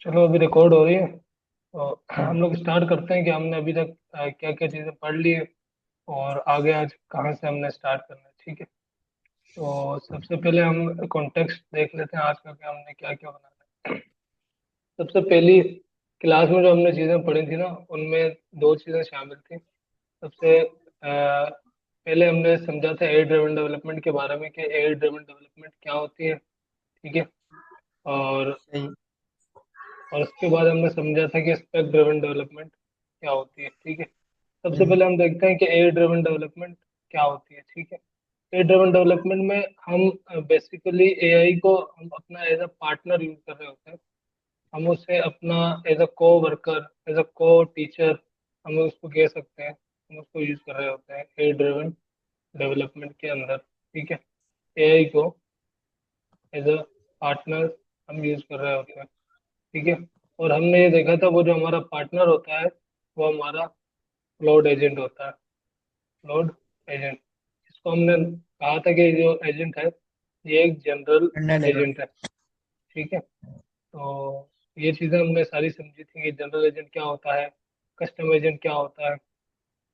चलो अभी रिकॉर्ड हो रही है। तो हम लोग स्टार्ट करते हैं कि हमने अभी तक क्या क्या चीज़ें पढ़ ली है और आगे आज कहाँ से हमने स्टार्ट करना है। ठीक है। तो सबसे पहले हम कॉन्टेक्स्ट देख लेते हैं आज का कि हमने क्या क्या बनाना है। सबसे पहली क्लास में जो हमने चीज़ें पढ़ी थी ना, उनमें दो चीज़ें शामिल थी। सबसे पहले हमने समझा था एआई ड्रिवन डेवलपमेंट के बारे में कि एआई ड्रिवन डेवलपमेंट क्या होती है। ठीक है। और सही। और उसके बाद हमने समझा था कि स्पेक ड्रिवन डेवलपमेंट क्या होती है। ठीक है। सबसे हम्म। पहले हम देखते हैं कि एआई ड्रिवन डेवलपमेंट क्या होती है। ठीक है। एआई ड्रिवन डेवलपमेंट में हम बेसिकली एआई को हम अपना एज अ पार्टनर यूज कर रहे होते हैं। हम उसे अपना एज अ को वर्कर, एज अ को टीचर हम उसको कह सकते हैं। हम उसको यूज कर रहे होते हैं एआई ड्रिवन डेवलपमेंट के अंदर। ठीक है। एआई को एज अ पार्टनर हम यूज कर रहे होते हैं। ठीक है। और हमने ये देखा था वो जो हमारा पार्टनर होता है वो हमारा क्लाउड एजेंट होता है। क्लाउड एजेंट, इसको हमने कहा था कि जो एजेंट है ये एक जनरल अंडर लेवल। एजेंट है। ठीक है। तो ये चीज़ें हमने सारी समझी थी कि जनरल एजेंट क्या होता है, कस्टम एजेंट क्या होता है,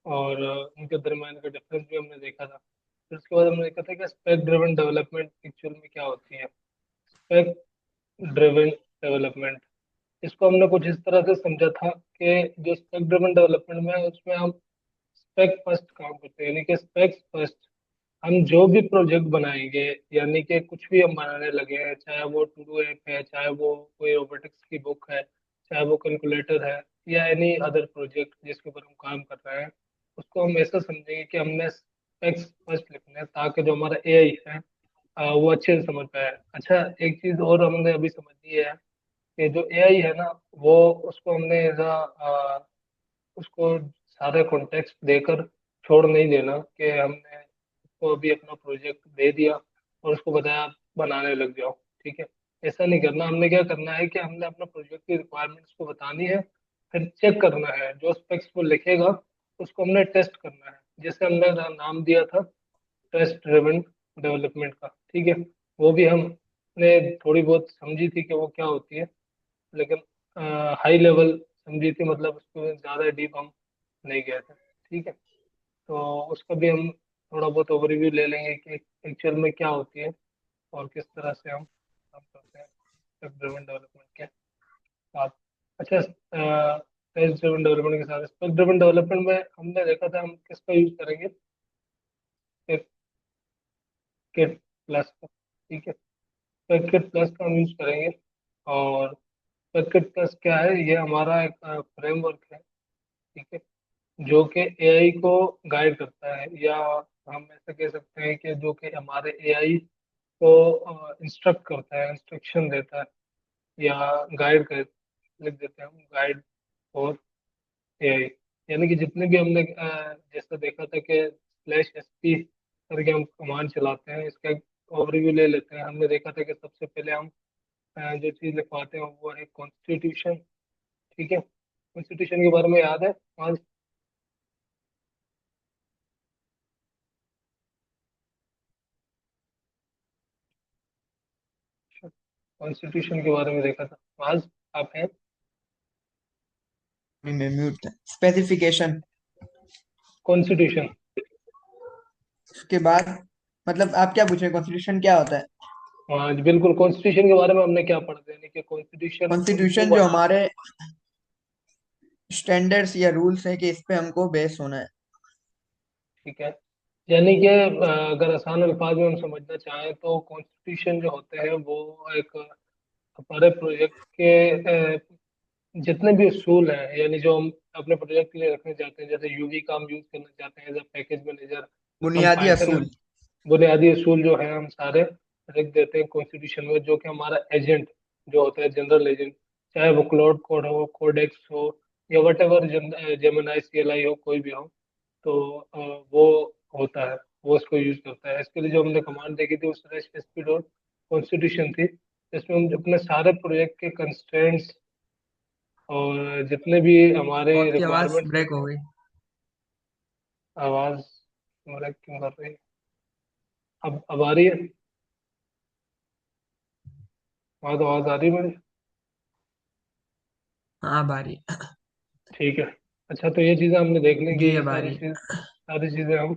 और उनके दरम्यान का डिफरेंस भी हमने देखा था। फिर उसके बाद हमने देखा था कि स्पेक ड्रिवन डेवलपमेंट एक्चुअल में क्या होती है। स्पेक ड्रिवन डेवलपमेंट, इसको हमने कुछ इस तरह से समझा था कि जो स्पेक ड्रिवन डेवलपमेंट में है उसमें हम स्पेक फर्स्ट काम करते हैं, यानी कि स्पेक्स फर्स्ट। हम जो भी प्रोजेक्ट बनाएंगे, यानी कि कुछ भी हम बनाने लगे हैं, चाहे वो टू डू ऐप है, चाहे वो कोई रोबोटिक्स की बुक है, चाहे वो कैलकुलेटर है, या एनी अदर प्रोजेक्ट जिसके ऊपर हम काम कर रहे हैं, उसको हम ऐसा समझेंगे कि हमने स्पेक्स फर्स्ट लिखना है ताकि जो हमारा एआई है वो अच्छे से समझ पाए। अच्छा, एक चीज और हमने अभी समझी है कि जो एआई है ना, वो उसको हमने ऐसा उसको सारे कॉन्टेक्स्ट देकर छोड़ नहीं देना कि हमने उसको अभी अपना प्रोजेक्ट दे दिया और उसको बताया आप बनाने लग जाओ। ठीक है। ऐसा नहीं करना। हमने क्या करना है कि हमने अपना प्रोजेक्ट की रिक्वायरमेंट्स को बतानी है, फिर चेक करना है जो स्पेक्स वो लिखेगा उसको हमने टेस्ट करना है। जैसे हमने नाम दिया था टेस्ट ड्रिवन डेवलपमेंट का। ठीक है। वो भी हमने थोड़ी बहुत समझी थी कि वो क्या होती है, लेकिन हाई लेवल समझी थी, मतलब उसको ज़्यादा डीप हम नहीं गए थे। ठीक है। तो उसका भी हम थोड़ा बहुत ओवरव्यू ले लेंगे कि एक्चुअल में क्या होती है और किस तरह से हम काम करते हैं वेब ड्रिवन डेवलपमेंट के साथ। अच्छा, पेज ड्रिवन डेवलपमेंट के साथ स्पेक ड्रिवन डेवलपमेंट में हमने देखा था हम किसका यूज करेंगे, किट प्लस का। ठीक है। किट प्लस का हम यूज करेंगे। और किट प्लस क्या है, ये हमारा एक फ्रेमवर्क है। ठीक है। जो कि एआई को गाइड करता है, या हम ऐसा कह सकते हैं कि जो कि हमारे एआई को इंस्ट्रक्ट करता है, इंस्ट्रक्शन देता है, या गाइड कर लिख देते हैं हम गाइड फॉर एआई। यानी कि जितने भी हमने जैसा देखा था कि /sp करके हम कमांड चलाते हैं, इसका ओवरव्यू ले लेते हैं। हमने देखा था कि सबसे पहले हम जो चीज़ लिखवाते हैं वो है कॉन्स्टिट्यूशन। ठीक है। कॉन्स्टिट्यूशन के बारे में याद है आज? कॉन्स्टिट्यूशन के बारे में देखा था आज, आप हैं? में म्यूट स्पेसिफिकेशन। कॉन्स्टिट्यूशन। उसके बाद मतलब आप क्या पूछ रहे हैं, कॉन्स्टिट्यूशन क्या होता है? हाँ जी, बिल्कुल। कॉन्स्टिट्यूशन के बारे में हमने क्या पढ़ा था, यानी कि कॉन्स्टिट्यूशन उनको कॉन्स्टिट्यूशन जो बना। हमारे स्टैंडर्ड्स या रूल्स हैं कि इस पे हमको बेस होना है। ठीक है। यानी कि अगर आसान अल्फाज में हम समझना चाहें तो कॉन्स्टिट्यूशन जो होते हैं वो एक हमारे प्रोजेक्ट के अ, जितने भी उसूल हैं, यानी जो हम अपने प्रोजेक्ट के लिए रखना चाहते हैं, जैसे यूवी का हम यूज करना चाहते हैं एज अ पैकेज मैनेजर, हम बुनियादी पाइथन, असूल। बुनियादी असूल जो है हम सारे रख देते हैं कॉन्स्टिट्यूशन में। जो कि हमारा एजेंट जो होता है, जनरल एजेंट, चाहे वो क्लाउड कोड हो, कोडेक्स हो, या वट एवर, जेमिनाई सीएलआई हो, कोई भी हो, तो वो होता है, वो उसको यूज करता है। इसके लिए जो हमने कमांड देखी थी उस एसपी डॉट कॉन्स्टिट्यूशन थी, जिसमें हम अपने सारे प्रोजेक्ट के कंस्ट्रेंट्स और जितने भी हमारे आपकी आवाज रिक्वायरमेंट्स ब्रेक होते हो हैं। गई। आवाज हमारा क्यों कर रही है? अब आ रही है? आवाज आवाज आ रही है मेरी? हाँ बारी। ठीक है। अच्छा, तो ये चीज़ें हमने देख ली कि जी ये अब आ रही है। सारी चीज़ें हम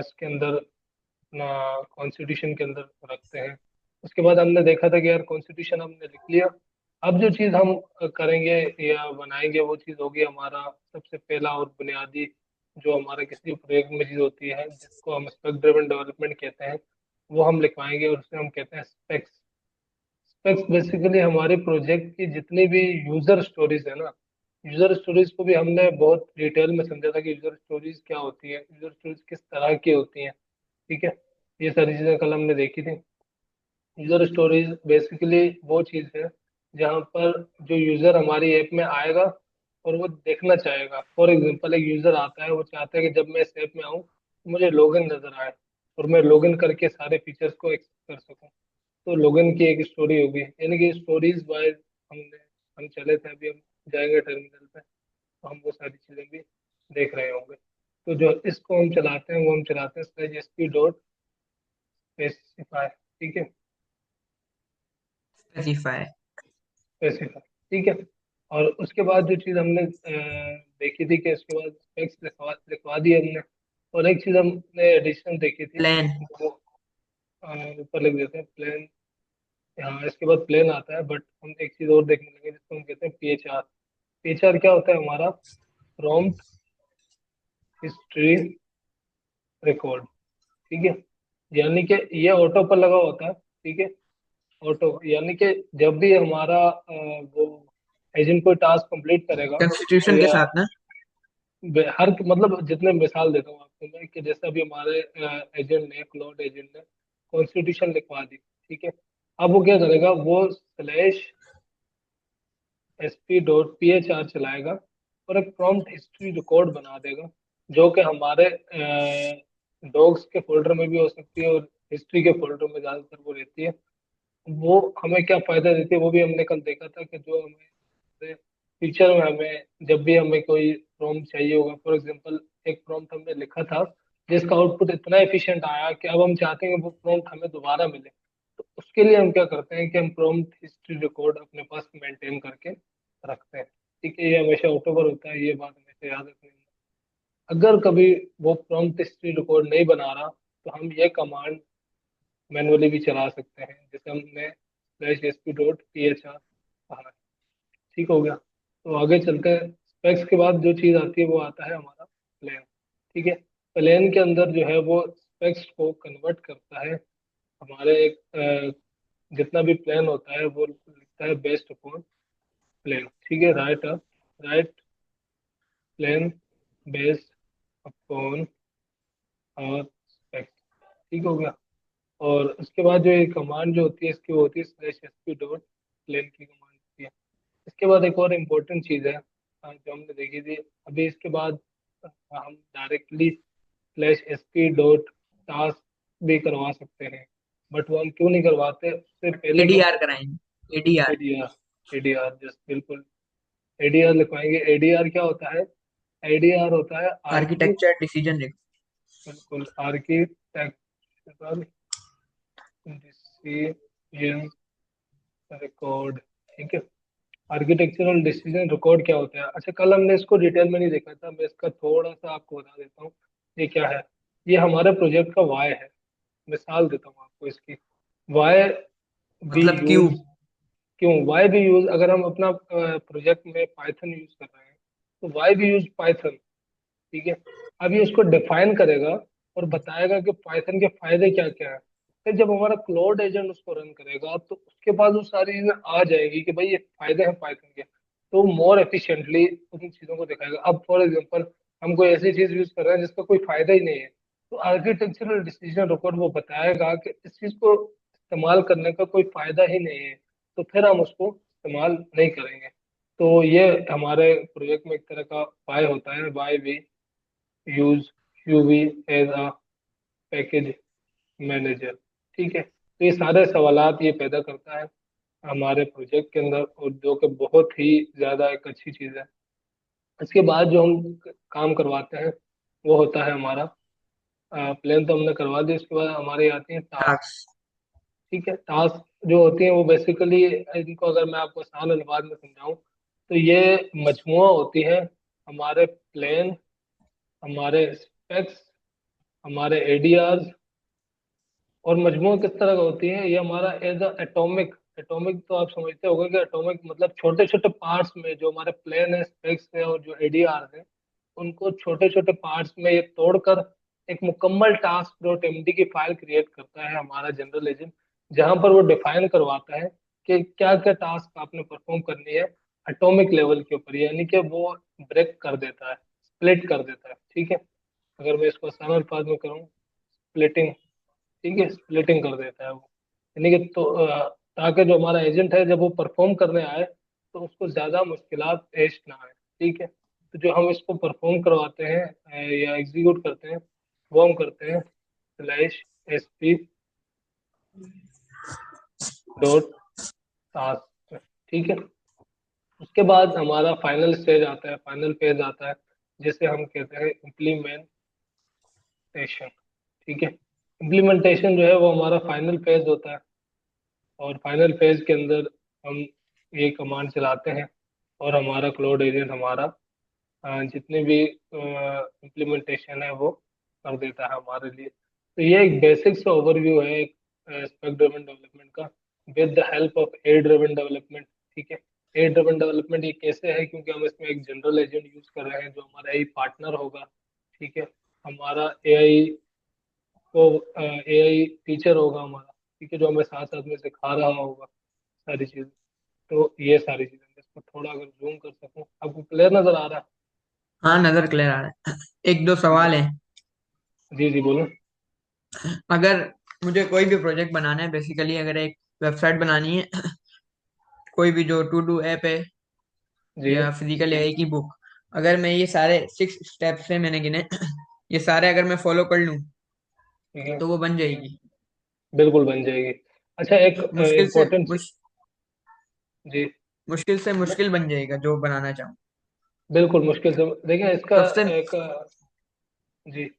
इसके अंदर अपना कॉन्स्टिट्यूशन के अंदर रखते हैं। उसके बाद हमने देखा था कि यार कॉन्स्टिट्यूशन हमने लिख लिया। अब जो चीज़ हम करेंगे या बनाएंगे वो चीज़ होगी हमारा सबसे पहला और बुनियादी, जो हमारा किसी प्रोजेक्ट में चीज़ होती है जिसको हम स्पेक ड्रिवन डेवलपमेंट कहते हैं, वो हम लिखवाएंगे और उसे हम कहते हैं स्पेक्स। स्पेक्स बेसिकली हमारे प्रोजेक्ट की जितनी भी यूजर स्टोरीज है ना, यूजर स्टोरीज को भी हमने बहुत डिटेल में समझा था कि यूजर स्टोरीज क्या होती है, यूजर स्टोरीज किस तरह की होती हैं। ठीक है। ये सारी चीजें कल हमने देखी थी। यूजर स्टोरीज बेसिकली वो चीज है जहाँ पर जो यूजर हमारी ऐप में आएगा और वो देखना चाहेगा। फॉर एग्जांपल, एक यूजर आता है, वो चाहता है कि जब मैं इस ऐप में आऊँ तो मुझे लॉगिन नजर आए और मैं लॉगिन करके सारे फीचर्स को एक्सेस कर सकूँ। तो लोगन की एक स्टोरी होगी, यानी कि स्टोरीज वाइज हम चले थे। अभी हम जाएंगे टर्मिनल पे तो हम वो सारी चीजें भी देख रहे होंगे। तो जो इसको हम चलाते हैं वो हम चलाते हैं slash S P dot specify. ठीक है। स्पेसिफाई। स्पेसिफाई। ठीक है। और उसके बाद जो चीज़ हमने देखी थी कि उसके बाद स्पेक्स लिखवा दी हमने। और एक चीज़ हमने एडिशन देखी थी, प्लान। वो ऊपर लिख देते हैं प्लान। हाँ, इसके बाद प्लेन आता है, बट हम एक चीज और देखने लगे जिसको हम कहते हैं पीएचआर। पीएचआर क्या होता है हमारा? Prompt history record. ठीक है। यानी कि ये ऑटो पर लगा होता है। ठीक है। ऑटो यानी कि जब भी हमारा वो एजेंट कोई टास्क कंप्लीट करेगा कॉन्स्टिट्यूशन के या साथ ना। हर मतलब जितने मिसाल देता हूँ आपको मैं कि जैसा भी हमारे एजेंट ने, क्लाउड एजेंट ने कॉन्स्टिट्यूशन लिखवा दी। ठीक है। अब वो क्या करेगा, वो स्लैश SP.PHR चलाएगा और एक प्रॉम्प्ट हिस्ट्री रिकॉर्ड बना देगा, जो कि हमारे डॉग्स के फोल्डर में भी हो सकती है और हिस्ट्री के फोल्डर में ज़्यादातर वो रहती है। वो हमें क्या फ़ायदा देती है वो भी हमने कल देखा था कि जो हमें फ्यूचर में हमें जब भी हमें कोई प्रॉम्प्ट चाहिए होगा, फॉर एग्जांपल एक प्रॉम्प्ट हमने लिखा था जिसका आउटपुट इतना एफिशिएंट आया कि अब हम चाहते हैं कि वो प्रॉम्प्ट हमें दोबारा मिले। तो उसके लिए हम क्या करते हैं कि हम प्रॉम्प्ट हिस्ट्री रिकॉर्ड अपने पास मेंटेन करके रखते हैं। ठीक है। ये हमेशा ऑटो पर होता है, ये बात हमेशा याद रखनी है। अगर कभी वो प्रॉम्प्ट हिस्ट्री रिकॉर्ड नहीं बना रहा तो हम ये कमांड मैनुअली भी चला सकते हैं, जैसे हमने slash S P dot P H R कहा। ठीक हो गया। तो आगे चलते हैं। स्पेक्स के बाद जो चीज़ आती है वो आता है हमारा प्लेन। ठीक है। प्लेन के अंदर जो है वो स्पेक्स को कन्वर्ट करता है। हमारे एक जितना भी प्लान होता है वो लिखता है बेस्ड अपॉन प्लेन। ठीक है। राइट प्लेन बेस्ड अपॉन और स्पेक्स। ठीक हो गया। और उसके बाद जो ये कमांड जो होती है इसकी वो होती है slash S P dot plane की कमांड होती है। इसके बाद एक और इम्पोर्टेंट चीज़ है जो हमने देखी थी। अभी इसके बाद हम directly slash S P dot task भी करवा सकते हैं, बट वो हम क्यों नहीं करवाते, उससे पहले हम एडीआर कराएंगे, एडीआर। एडीआर। एडीआर जस्ट बिल्कुल। एडीआर लिखवाएंगे। एडीआर क्या होता है? एडीआर होता है आर्की, आर्किटेक्चर डिसीजन। बिल्कुल आर्किटेक्चरल डिसीजन रिकॉर्ड। ठीक है। आर्किटेक्चरल डिसीजन रिकॉर्ड क्या होता है? अच्छा, कल हमने इसको डिटेल में नहीं देखा था, मैं इसका थोड़ा सा आपको बता देता हूँ। ये क्या है? ये हमारे प्रोजेक्ट का वाई है। मिसाल देता हूँ आपको इसकी। वाई बी मतलब क्यों। यूज। क्यों वाई बी यूज? अगर हम अपना प्रोजेक्ट में पाइथन यूज कर रहे हैं तो वाई बी यूज पाइथन। ठीक है। अब ये उसको डिफाइन करेगा और बताएगा कि पाइथन के फायदे क्या क्या है। फिर जब हमारा क्लाउड एजेंट उसको रन करेगा तो उसके पास वो सारी चीजें आ जाएगी कि भाई ये फायदे हैं पाइथन के, तो मोर एफिशिएंटली उन चीजों को दिखाएगा। अब फॉर एग्जांपल हम कोई ऐसी चीज यूज कर रहे हैं जिसका कोई फायदा ही नहीं है, तो आर्किटेक्चरल डिसीजन रिकॉर्ड वो बताएगा कि इस चीज को इस्तेमाल करने का कोई फायदा ही नहीं है, तो फिर हम उसको इस्तेमाल नहीं करेंगे। तो ये हमारे प्रोजेक्ट में एक तरह का वाई होता है, वाई भी use UV as a package manager. ठीक है। तो ये सारे सवालात ये पैदा करता है हमारे प्रोजेक्ट के अंदर, और जो कि बहुत ही ज़्यादा एक अच्छी चीज़ है। इसके बाद जो हम काम करवाते हैं वो होता है हमारा प्लान तो हमने करवा दिया। उसके बाद हमारे आती हैं टास्क। टास्क। ठीक है। टास्क जो होती हैं वो बेसिकली, इनको अगर मैं आपको आसान अल्फाज में समझाऊं तो ये मजमुआ होती है हमारे प्लेन, हमारे स्पेक्स, हमारे एडीआर। और मजमू किस तरह का होती है, ये हमारा एज अ एटॉमिक। एटॉमिक तो आप समझते होंगे कि एटॉमिक मतलब छोटे छोटे पार्ट्स में, जो हमारे प्लेन है, स्पेक्स है और जो एडीआर है, उनको छोटे छोटे पार्ट्स में ये तोड़कर एक मुकम्मल टास्क डॉट एमडी की फाइल क्रिएट करता है हमारा जनरल एजेंट, जहां पर वो डिफाइन करवाता है कि क्या क्या टास्क आपने परफॉर्म करनी है एटॉमिक लेवल के ऊपर। यानी कि वो ब्रेक कर देता है, स्प्लिट कर देता है। ठीक है, अगर मैं इसको आसान अल्फाज में करूँ, स्प्लिटिंग। ठीक है, स्प्लिटिंग कर देता है वो। यानी कि तो ताकि जो हमारा एजेंट है जब वो परफॉर्म करने आए तो उसको ज्यादा मुश्किलात पेश ना आए। ठीक है, तो जो हम इसको परफॉर्म करवाते हैं या एग्जीक्यूट करते हैं, वो हम करते हैं slash S P dot task. ठीक है, उसके बाद हमारा फाइनल स्टेज आता है, फाइनल फेज आता है, जिसे हम कहते हैं इम्प्लीमेंटेशन। ठीक है, इम्प्लीमेंटेशन जो है वो हमारा फाइनल फेज होता है। और फाइनल फेज के अंदर हम ये कमांड चलाते हैं और हमारा क्लाउड एजेंट हमारा जितने भी इम्प्लीमेंटेशन है वो कर देता है हमारे लिए। तो ये एक बेसिक सा ओवरव्यू है एक स्पेक ड्रिवन डेवलपमेंट का, with the help of A driven development. ठीक है, ए ड्रिवन डेवलपमेंट ये कैसे है, क्योंकि हम इसमें एक जनरल एजेंट यूज कर रहे हैं जो हमारा एआई पार्टनर होगा। ठीक है, हमारा एआई को एआई टीचर होगा हमारा। ठीक है, जो हमें साथ साथ में सिखा रहा होगा सारी चीजें। तो ये सारी चीजें, मैं इसको थोड़ा अगर जूम कर सकूं, आपको क्लियर नजर आ रहा हाँ, नजर क्लियर आ रहा है। एक दो है? सवाल है। जी जी बोलो। अगर मुझे कोई भी प्रोजेक्ट बनाना है, बेसिकली अगर एक वेबसाइट बनानी है, कोई भी जो टू डू ऐप है जी। या फिजिकल एआई की बुक, अगर मैं ये सारे 6 स्टेप्स है मैंने गिने, ये सारे अगर मैं फॉलो कर लूँ ठीक है, तो वो बन जाएगी। बिल्कुल बन जाएगी। अच्छा, एक मुश्किल से इम्पोर्टेंट चीज। जी। मुश्किल से मैं- मुश्किल बन जाएगा जो बनाना चाहूँ। बिल्कुल मुश्किल से देखिए इसका सबसे एक जी।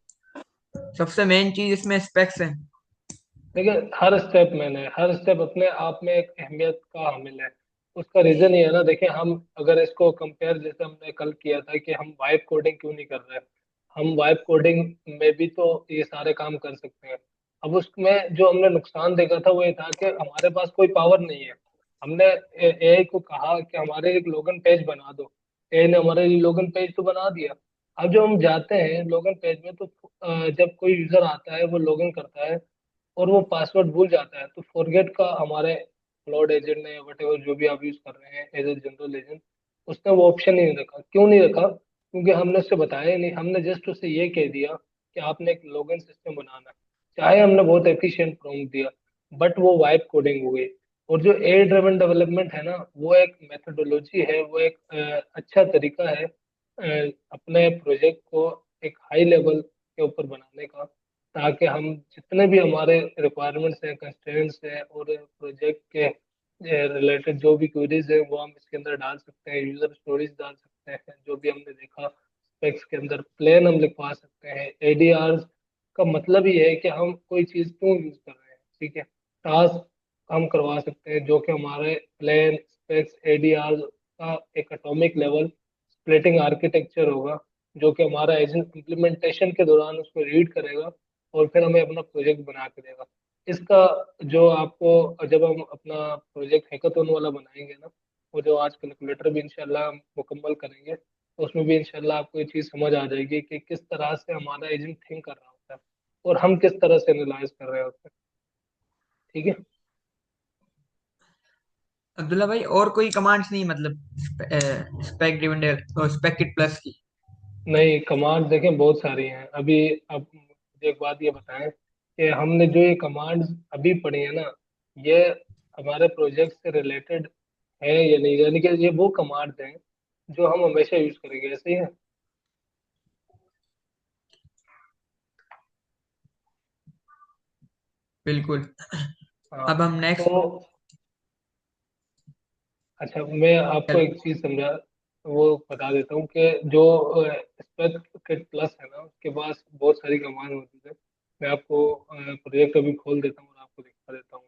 सबसे मेन चीज इसमें स्पेक्स है। देखिए हर स्टेप, मैंने हर स्टेप अपने आप में एक अहमियत का हामिल है। उसका रीजन ये है ना, देखिए हम अगर इसको कंपेयर, जैसे हमने कल किया था कि हम वाइब कोडिंग क्यों नहीं कर रहे, हम वाइब कोडिंग में भी तो ये सारे काम कर सकते हैं। अब उसमें जो हमने नुकसान देखा था वो ये था कि हमारे पास कोई पावर नहीं है। हमने एआई को कहा कि हमारे एक लोगन पेज बना दो, एआई ने हमारे लिए लोगन पेज तो बना दिया। अब जब हम जाते हैं लोगन पेज में तो जब कोई यूजर आता है वो लॉगिन करता है और वो पासवर्ड भूल जाता है, तो फॉरगेट का हमारे क्लाउड एजेंट ने, वट एवर जो भी आप यूज कर रहे हैं एज ए जनरल एजेंट, उसने वो ऑप्शन ही नहीं रखा। क्यों नहीं रखा? क्योंकि हमने उससे बताया ही नहीं, हमने जस्ट उससे ये कह दिया कि आपने एक लॉगिन सिस्टम बनाना है। चाहे हमने बहुत एफिशिएंट प्रॉम्प्ट दिया, बट वो वाइब कोडिंग हो गई। और जो ए ड्रिवन डेवलपमेंट है ना, वो एक मेथोडोलॉजी है, वो एक अच्छा तरीका है अपने प्रोजेक्ट को एक हाई लेवल के ऊपर बनाने का, ताकि हम जितने भी हमारे रिक्वायरमेंट्स हैं, कंस्ट्रेंट्स हैं और प्रोजेक्ट के रिलेटेड जो भी क्वेरीज है वो हम इसके अंदर डाल सकते हैं, यूजर स्टोरीज डाल सकते हैं, जो भी हमने देखा स्पेक्स के अंदर प्लान हम लिखवा सकते हैं। एडीआर का मतलब ये है कि हम कोई चीज़ क्यों यूज कर रहे हैं। ठीक है, टास्क हम करवा सकते हैं जो कि हमारे प्लान, स्पेक्स, एडीआर का एक एटॉमिक लेवल स्प्लिटिंग आर्किटेक्चर होगा, जो कि हमारा एजेंट इम्प्लीमेंटेशन के दौरान उसको रीड करेगा और फिर हमें अपना प्रोजेक्ट बना के देगा। इसका जो आपको, जब हम अपना प्रोजेक्ट हैकाथॉन वाला बनाएंगे ना, वो जो आज कैलकुलेटर भी इंशाल्लाह हम मुकम्मल करेंगे, तो उसमें भी इंशाल्लाह आपको ये चीज़ समझ आ जाएगी कि किस तरह से हमारा एजेंट थिंक कर रहा होता है और हम किस तरह से एनालाइज कर रहे होते हैं। ठीक है। अब्दुल्ला भाई, और कोई कमांड्स नहीं, मतलब स्पेक डिविडेंड और स्पेक किट प्लस की? नहीं, कमांड देखें बहुत सारी हैं अभी। अब मुझे एक बात ये बताएं कि हमने जो ये कमांड्स अभी पढ़ी है ना, ये हमारे प्रोजेक्ट से रिलेटेड है या नहीं, यानी कि ये वो कमांड्स हैं जो हम हमेशा यूज करेंगे, ऐसे ही है। बिल्कुल। हाँ। अब हम तो नेक्स्ट। अच्छा, मैं आपको एक चीज समझा, वो बता देता हूँ कि जो स्पेक किट प्लस है ना, उसके पास बहुत सारी कमांड होती है। मैं आपको प्रोजेक्ट अभी खोल देता हूँ और आपको दिखा देता हूँ।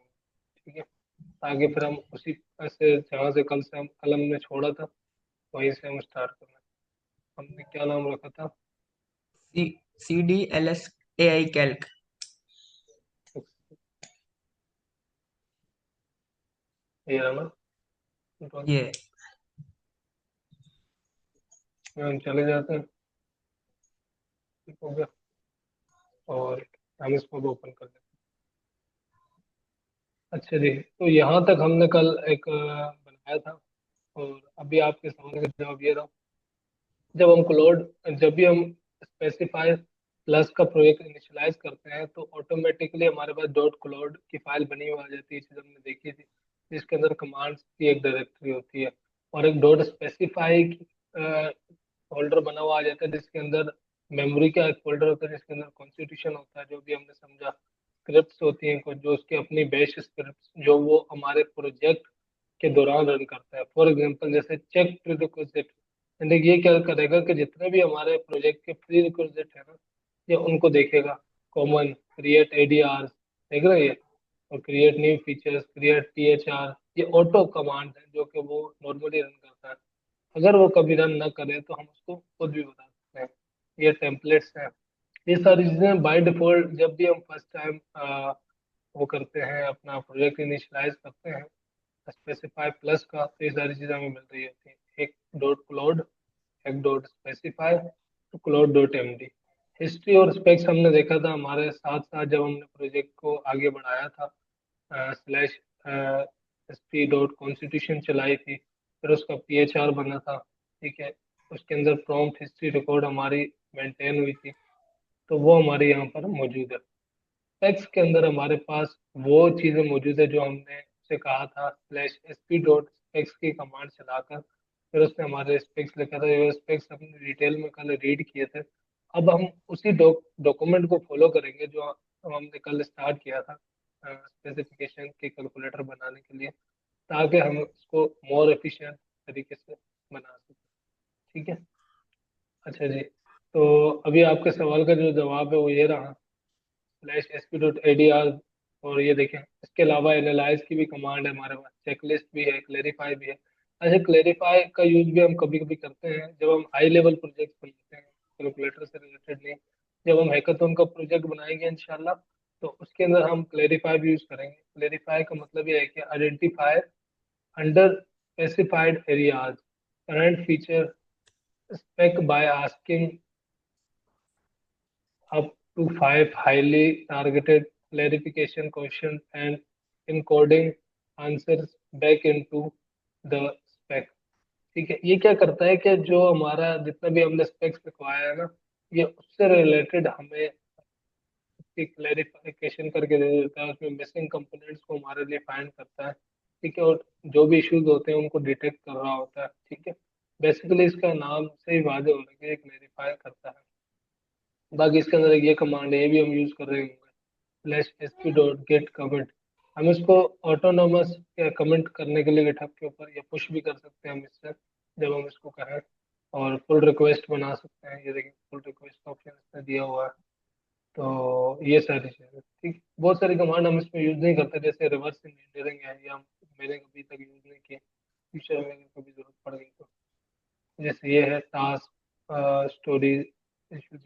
ठीक है, ताकि फिर हम उसी से, जहाँ से कल हमने छोड़ा था, वहीं से हम स्टार्ट करना है। हमने क्या नाम रखा था? CDLS AI Calc. ये रहा ना। तो ये हम चले जाते हैं। ठीक हो गया। और हम इसको भी ओपन कर देते हैं। अच्छा जी, तो यहाँ तक हमने कल एक बनाया था। और अभी आपके सवाल का जवाब ये रहा। जब हम क्लोड जब भी हम स्पेसिफाई प्लस का प्रोजेक्ट इनिशियलाइज करते हैं तो ऑटोमेटिकली हमारे पास डॉट क्लोड की फाइल बनी हुई आ जाती है, चीज़ हमने देखी थी, जिसके अंदर कमांड्स की एक डायरेक्टरी होती है। और एक डॉट स्पेसिफाई फोल्डर बना हुआ आ जाता है, जिसके अंदर मेमोरी का एक फोल्डर होता है, जिसके अंदर कॉन्स्टिट्यूशन होता है, जो भी हमने समझा। स्क्रिप्ट्स होती हैं कुछ, जो उसकी अपनी बेस स्क्रिप्ट्स जो वो हमारे प्रोजेक्ट के दौरान रन करता है। फॉर एग्जांपल जैसे चेक प्रीरिक्विजिट, देखिए ये क्या करेगा कि जितने भी हमारे प्रोजेक्ट के प्री रिक्विजिट है ना, ये उनको देखेगा। कॉमन, क्रिएट एडीआर, देख रहे हैं ये? और create new features, create THR, ये ऑटो कमांड है जो कि वो नॉर्मली रन करता है। अगर वो कभी रन ना करे तो हम उसको खुद भी बता सकते हैं। ये टेम्पलेट्स हैं। ये सारी चीजें बाय डिफॉल्ट जब भी हम फर्स्ट टाइम वो करते हैं, अपना प्रोजेक्ट इनिशियलाइज करते हैं स्पेसिफाई प्लस का, तो ये सारी चीजें हमें मिल रही होती हैं। एक डॉट क्लोड, एक डॉट स्पेसिफाई, तो क्लोड डॉट एमडी। हिस्ट्री और स्पेक्स हमने देखा था हमारे साथ साथ जब हमने प्रोजेक्ट को आगे बढ़ाया था। स्लैश एसपी डॉट कॉन्स्टिट्यूशन चलाई थी, फिर उसका पीएचआर बना था। ठीक है। उसके अंदर प्रॉम्प्ट हिस्ट्री रिकॉर्ड हमारी मेंटेन हुई थी। तो वो हमारे यहाँ पर मौजूद है। स्पेक्स के अंदर हमारे पास वो चीज़ें मौजूद है जो हमने उसे कहा था, slash S P dot specs की कमांड चलाकर फिर उसने हमारे स्पेक्स लिखा था। ये स्पेक्स हमने डिटेल में कल रीड किए थे। अब हम उसी डॉक्यूमेंट को फॉलो करेंगे जो हमने कल स्टार्ट किया था स्पेसिफिकेशन के कैलकुलेटर बनाने के लिए, ताकि हम उसको मोर एफिशिएंट तरीके से बना सकें। ठीक है। अच्छा जी, तो अभी आपके सवाल का जो जवाब है वो ये रहा, slash S P dot ADR. और ये देखें, इसके अलावा एनालाइज की भी कमांड है हमारे पास, चेकलिस्ट भी है, क्लेरिफाई भी है। अच्छा, क्लेरिफाई का यूज भी हम कभी कभी करते हैं जब हम हाई लेवल प्रोजेक्ट बनाते हैं, कैलकुलेटर से रिलेटेड नहीं। जब हम हैकाथॉन का प्रोजेक्ट बनाएंगे इंशाल्लाह, तो उसके अंदर हम क्लेरिफाई भी यूज करेंगे। क्लेरिफाई का मतलब ये है कि identify under specified areas current feature spec by asking up to 5 highly targeted clarification questions and encoding answers back into the spec। ठीक है। ये क्या करता है कि जो हमारा जितना भी हमने स्पेक्स लिखवाया है ना, ये उससे रिलेटेड हमें उसकी क्लैरिफिकेशन करके दे देता है। उसमें मिसिंग कंपोनेंट्स को हमारे लिए फाइंड करता है। ठीक है। और जो भी इश्यूज होते हैं उनको डिटेक्ट कर रहा होता है। ठीक है। बेसिकली इसका नाम से ही वादे हो रहा है कि ये क्लैरिफाई करता है। बाकी इसके अंदर एक ये कमांड है, ये भी हम यूज कर रहे होंगे, slash S P dot gate comment. हम इसको ऑटोनोमस कमेंट करने के लिए गिटहब के ऊपर या पुश भी कर सकते हैं हम इससे, जब हम इसको कहें। और पुल रिक्वेस्ट बना सकते हैं, ये देखिए पुल रिक्वेस्ट का ऑप्शन इसमें दिया हुआ है। तो ये सारी चीज़ें ठीक, बहुत सारी कमांड हम इसमें यूज नहीं करते, जैसे रिवर्स इंजीनियरिंग है, या मैंने कभी तक यूज नहीं किया। फ्यूचर में अगर कभी जरूरत पड़ गई तो, जैसे ये है टास्क स्टोरी,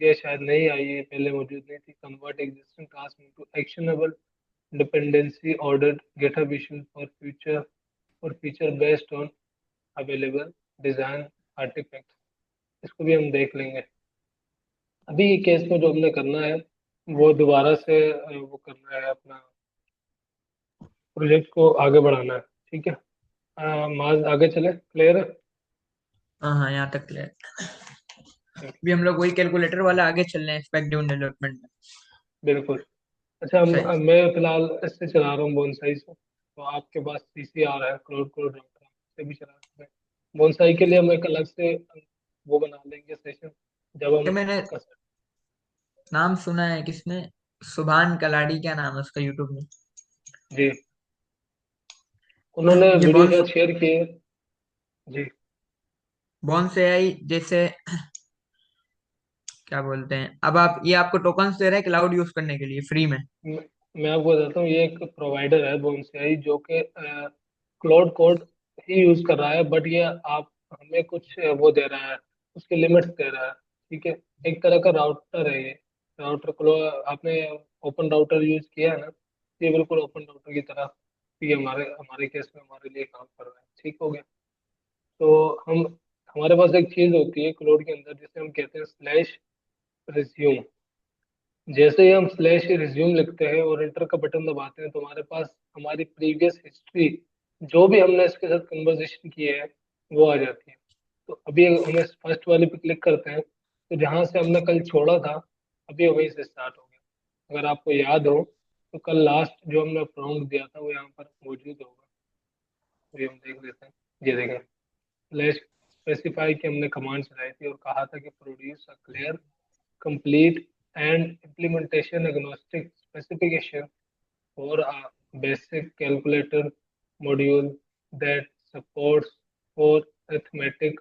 ये शायद नहीं आई है, पहले मौजूद नहीं थी। Convert existing task into actionable dependency ordered GitHub issues for feature based on available design artifact. इसको भी हम देख लेंगे। अभी ये केस में जो हमने करना है वो दोबारा से वो करना है, अपना प्रोजेक्ट को आगे बढ़ाना है। ठीक है। माज आगे चले, क्लियर है? हाँ हाँ, यहाँ तक क्लियर। अभी हम लोग वही कैलकुलेटर वाला आगे चल रहे हैं स्पेक ड्रिवन डेवलपमेंट में। बिल्कुल। अच्छा, सही। मैं फिलहाल इससे चला रहा हूँ बोनसाई से, तो आपके पास सीसी आ रहा है क्लोड कोड रखा, से भी चला सकते हैं। बोनसाई के लिए हम एक अलग से वो बना लेंगे सेशन, जब हम ये मैंने इसका नाम सुना है, किसने? सुभान कलाड़ी, क्या नाम है उसका यूट्यूब में? जी, उन्होंने ये वीडियो बॉन्स शायद शेयर किए। जी। बॉन्स एआई जैसे, क्या बोलते हैं, अब आप ये आपको टोकन्स दे रहे हैं क्लाउड यूज करने के लिए फ्री में। मैं मैं आपको बताता हूँ, ये एक प्रोवाइडर है बोनसाई जो कि क्लाउड कोड ही यूज कर रहा है, बट ये आप हमें कुछ वो दे रहा है, उसके लिमिट्स दे रहा है। ठीक है, एक तरह का राउटर है ये। राउटर को आपने ओपन राउटर यूज किया है ना, ये बिल्कुल ओपन राउटर की तरह ये हमारे हमारे केस में हमारे लिए काम कर रहा है। ठीक हो गया। तो हम हमारे पास एक चीज होती है क्लाउड के अंदर जिसे हम कहते हैं स्लैश रिज्यूम। जैसे ही हम स्लैश रिज्यूम लिखते हैं और इंटर का बटन दबाते हैं तो हमारे पास हमारी प्रीवियस हिस्ट्री, जो भी हमने इसके साथ कन्वर्सेशन की है, वो आ जाती है। तो अभी हम इस फर्स्ट वाले पे क्लिक करते हैं तो जहां से हमने कल छोड़ा था, अभी वहीं से स्टार्ट हो गया। अगर आपको याद हो तो कल लास्ट जो हमने प्रॉम्प्ट दिया था वो यहाँ पर मौजूद होगा। तो ये हम देख लेते हैं। ये देखें, स्लैश स्पेसिफाई की हमने कमांड चलाई थी और कहा था कि produce a clear, complete and implementation agnostic specification for a basic calculator module that supports for arithmetic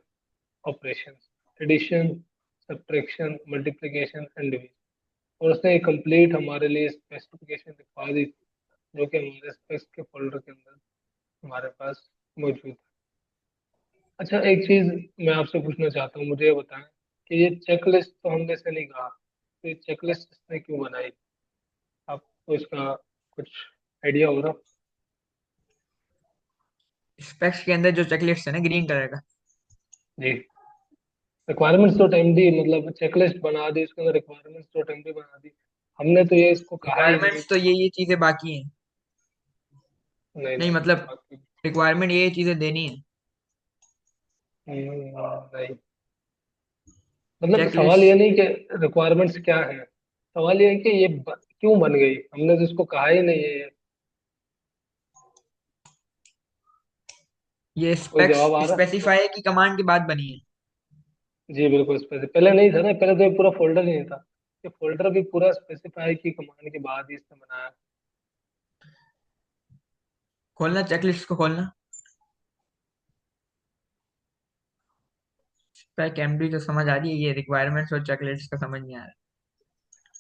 operations, addition, subtraction, multiplication and division। और उसने कंप्लीट हमारे लिए स्पेसिफिकेशन दिखा दी थी, जो कि हमारे स्पेक्स के फोल्डर के अंदर हमारे पास मौजूद है। अच्छा, एक चीज मैं आपसे पूछना चाहता हूँ, मुझे ये बताएं कि ये चेकलिस्ट तो हमने से नहीं कहा, तो ये चेकलिस्ट इसने क्यों बनाई? आपको इसका कुछ आइडिया हो रहा? स्पेक्स के अंदर जो चेकलिस्ट है ना, ग्रीन कलर का। जी, रिक्वायरमेंट्स डॉट एमडी, मतलब चेकलिस्ट बना दी, उसके अंदर रिक्वायरमेंट्स डॉट एमडी बना दी। हमने तो ये इसको कहा ही नहीं रिक्वायरमेंट्स तो कि ये चीजें बाकी हैं। नहीं नहीं नहीं मतलब बाकी। रिक्वायरमेंट ये चीजें देनी है। नहीं, मतलब सवाल ये चेकलिस्ट, नहीं कि रिक्वायरमेंट्स क्या है, सवाल ये है कि ये क्यों बन गई, हमने तो इसको कहा ही नहीं है ये। ये कोई स्पेक्स जवाब आ रहा? स्पेसिफाई की कमांड के बाद बनी है। जी बिल्कुल, पहले नहीं था ना, पहले तो ये पूरा फोल्डर ही नहीं था। ये फोल्डर भी पूरा स्पेसिफाई की कमांड के बाद ही इसने बनाया। खोलना, चेकलिस्ट को खोलना। स्पेक एमडी तो समझ आ रही है, ये रिक्वायरमेंट्स और चेकलिस्ट का समझ नहीं आ रहा।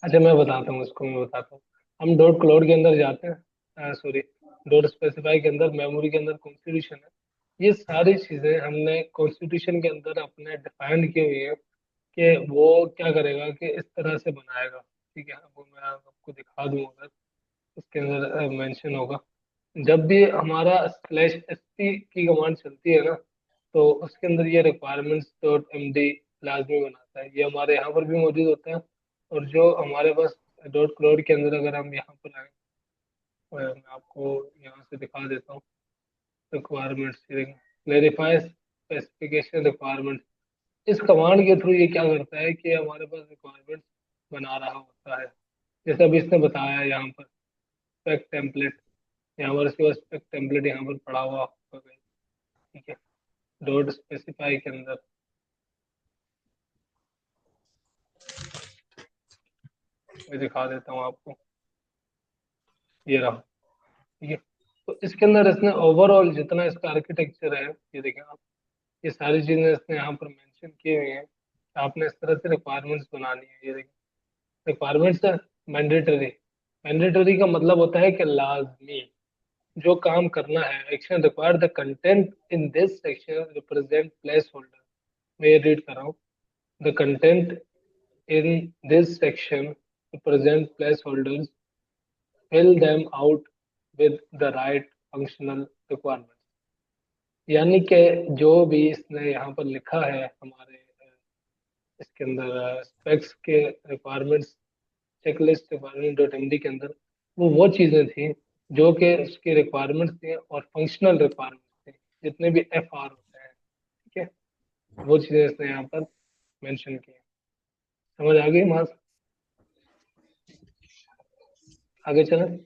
अच्छा, मैं बताता हूँ इसको, मैं बताता हूँ। हम डॉट क्लाउड के अंदर जाते हैं, सॉरी, डॉट स्पेसिफाई के अंदर मेमोरी के अंदर कॉन्स्टिट्यूशन है। ये सारी चीजें हमने कॉन्स्टिट्यूशन के अंदर अपने डिफाइंड की हुई है कि वो क्या करेगा कि इस तरह से बनाएगा। ठीक है, वो मैं आपको दिखा दूँ, अगर उसके अंदर मेंशन होगा। जब भी हमारा स्लैश एस की कमांड चलती है ना, तो उसके अंदर ये रिक्वायरमेंट्स डॉट एम डी लाजमी बनाता है। ये हमारे यहाँ पर भी मौजूद होता है। और जो हमारे पास डॉट क्लाउड के अंदर अगर हम यहाँ पर आए, मैं आपको यहाँ से दिखा देता हूँ। रिक्वायरमेंट्स क्लेरिफाई स्पेसिफिकेशन रिक्वायरमेंट, इस कमांड के थ्रू ये क्या करता है कि हमारे पास रिक्वायरमेंट्स बना रहा होता है। जैसे अभी इसने बताया यहाँ पर स्पेक टेम्पलेट, यहाँ पर इसके पास स्पेक टेम्पलेट यहाँ पर पड़ा हुआ होगा कहीं। ठीक है, डॉट स्पेसिफाई के अंदर मैं दिखा देता हूँ आपको, ये रहा। ठीक है, तो इसके अंदर इसने ओवरऑल जितना इसका आर्किटेक्चर है, ये देखें आप, ये सारी चीजें इसने यहाँ पर मेंशन की हुई हैं कि आपने इस तरह से रिक्वायरमेंट्स बनानी है। ये देखें, रिक्वायरमेंट्स है मैंडेटरी। मैंडेटरी का मतलब होता है कि लाजमी जो काम करना है। Action require the content in this section represent place holder. मैं ये रीड कर रहा हूँ। The content in this section represent placeholders, fill them out with the right functional requirements। यानी कि जो भी इसने यहाँ पर लिखा है हमारे इसके अंदर स्पेक्स के requirements, checklist requirement dot MD के अंदर, वो चीज़ें थी जो कि उसकी रिक्वायरमेंट्स थी और फंक्शनल रिक्वायरमेंट्स थी, जितने भी एफ आर होते हैं। ठीक है, वो चीज़ें इसने यहाँ पर मेंशन की हैं। समझ आ गई मास? आगे चलें।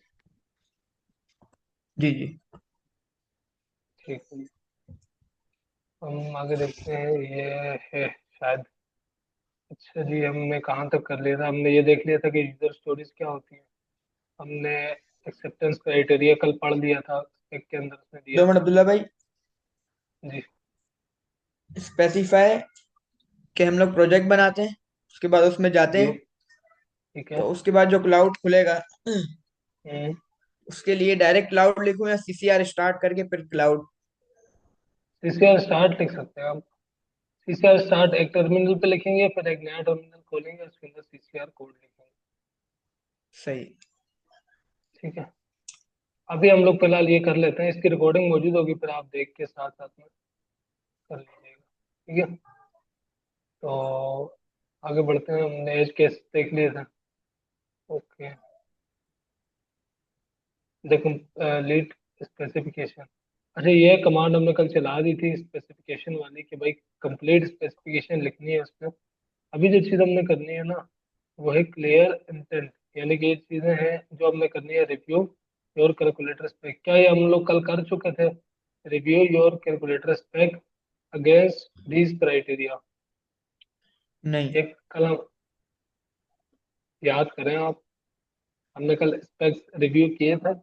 जी जी। ठीक है, हम आगे देखते हैं। ये है शायद, अच्छा जी, हमने कहाँ तक कर लिया था? हमने ये देख लिया था कि यूजर स्टोरीज क्या होती है। हमने एक्सेप्टेंस क्राइटेरिया कल पढ़ लिया था, एक के अंदर उसने दिया दो मिनट था। अब्दुल्ला भाई। जी स्पेसिफाई के हम लोग प्रोजेक्ट बनाते हैं, उसके बाद उसमें जाते जी। हैं। ठीक है। तो उसके बाद जो क्लाउड खुलेगा, हम्म। उसके लिए डायरेक्ट क्लाउड लिखूं या सीसीआर स्टार्ट करके फिर क्लाउड? सीसीआर स्टार्ट लिख सकते हैं आप। सीसीआर स्टार्ट एक टर्मिनल पे लिखेंगे, फिर एक नया टर्मिनल खोलेंगे, उसके अंदर सीसीआर कोड लिखेंगे। सही। ठीक है। अभी हम लोग फिलहाल ये कर लेते हैं, इसकी रिकॉर्डिंग मौजूद होगी, फिर आप देख के साथ साथ में कर लीजिएगा। ठीक है। तो आगे बढ़ते हैं, हमने एज केस देख लिए थे। ओके। देखो, लीड स्पेसिफिकेशन। अच्छा, ये कमांड हमने कल चला दी थी स्पेसिफिकेशन वाली, कि भाई कंप्लीट स्पेसिफिकेशन लिखनी है उसमें। अभी जो चीज़ हमने करनी है ना, वो है क्लियर इंटेंट। यानी कि ये चीज़ें हैं जो हमने करनी है। रिव्यू योर कैलकुलेटर स्पेक, क्या ये हम लोग कल कर चुके थे? Review your calculator spec against these criteria. नहीं, एक कल याद करें आप, हमने कल स्पेक्स रिव्यू किए थे।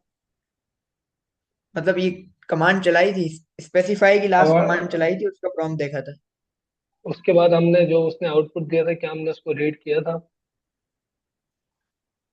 मतलब ये कमांड चलाई थी, स्पेसिफाई की लास्ट और कमांड चलाई थी, उसका प्रॉम्प्ट देखा था। उसके बाद हमने जो उसने आउटपुट दिया था, क्या हमने उसको रीड किया था?